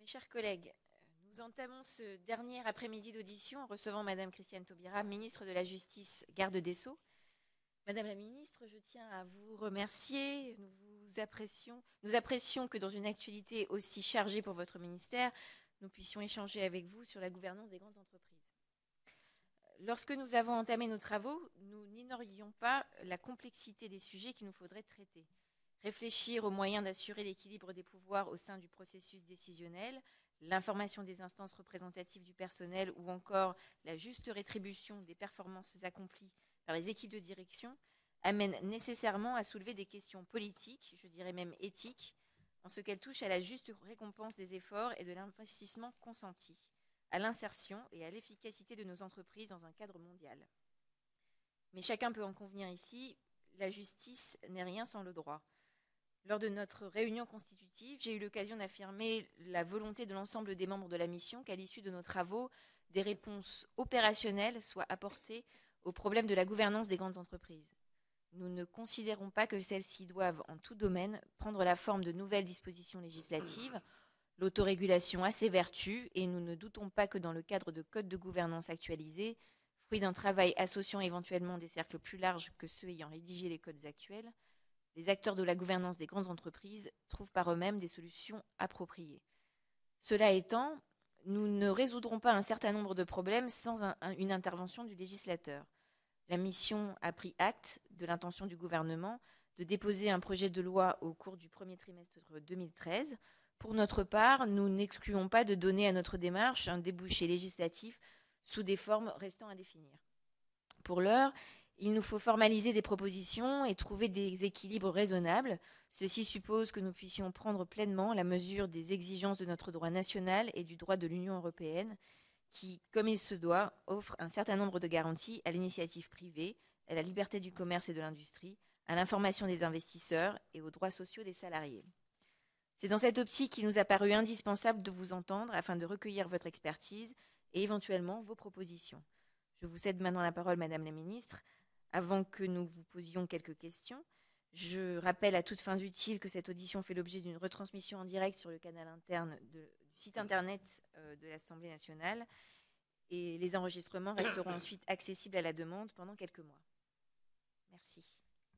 Mes chers collègues, nous entamons ce dernier après-midi d'audition en recevant Madame Christiane Taubira, ministre de la Justice, garde des Sceaux. Madame la ministre, je tiens à vous remercier. Nous apprécions que dans une actualité aussi chargée pour votre ministère, nous puissions échanger avec vous sur la gouvernance des grandes entreprises. Lorsque nous avons entamé nos travaux, nous n'ignorions pas la complexité des sujets qu'il nous faudrait traiter. Réfléchir aux moyens d'assurer l'équilibre des pouvoirs au sein du processus décisionnel, l'information des instances représentatives du personnel ou encore la juste rétribution des performances accomplies par les équipes de direction amène nécessairement à soulever des questions politiques, je dirais même éthiques, en ce qu'elles touchent à la juste récompense des efforts et de l'investissement consenti, à l'insertion et à l'efficacité de nos entreprises dans un cadre mondial. Mais chacun peut en convenir ici, la justice n'est rien sans le droit. Lors de notre réunion constitutive, j'ai eu l'occasion d'affirmer la volonté de l'ensemble des membres de la mission qu'à l'issue de nos travaux, des réponses opérationnelles soient apportées aux problèmes de la gouvernance des grandes entreprises. Nous ne considérons pas que celles-ci doivent, en tout domaine, prendre la forme de nouvelles dispositions législatives. L'autorégulation a ses vertus et nous ne doutons pas que dans le cadre de codes de gouvernance actualisés, fruit d'un travail associant éventuellement des cercles plus larges que ceux ayant rédigé les codes actuels, les acteurs de la gouvernance des grandes entreprises trouvent par eux-mêmes des solutions appropriées. Cela étant, nous ne résoudrons pas un certain nombre de problèmes sans une intervention du législateur. La mission a pris acte de l'intention du gouvernement de déposer un projet de loi au cours du premier trimestre 2013. Pour notre part, nous n'excluons pas de donner à notre démarche un débouché législatif sous des formes restant à définir. Pour l'heure, il nous faut formaliser des propositions et trouver des équilibres raisonnables. Ceci suppose que nous puissions prendre pleinement la mesure des exigences de notre droit national et du droit de l'Union européenne, qui, comme il se doit, offre un certain nombre de garanties à l'initiative privée, à la liberté du commerce et de l'industrie, à l'information des investisseurs et aux droits sociaux des salariés. C'est dans cette optique qu'il nous a paru indispensable de vous entendre afin de recueillir votre expertise et éventuellement vos propositions. Je vous cède maintenant la parole, Madame la Ministre. Avant que nous vous posions quelques questions, je rappelle à toutes fins utiles que cette audition fait l'objet d'une retransmission en direct sur le canal interne du site internet de l'Assemblée nationale et les enregistrements resteront ensuite accessibles à la demande pendant quelques mois. Merci.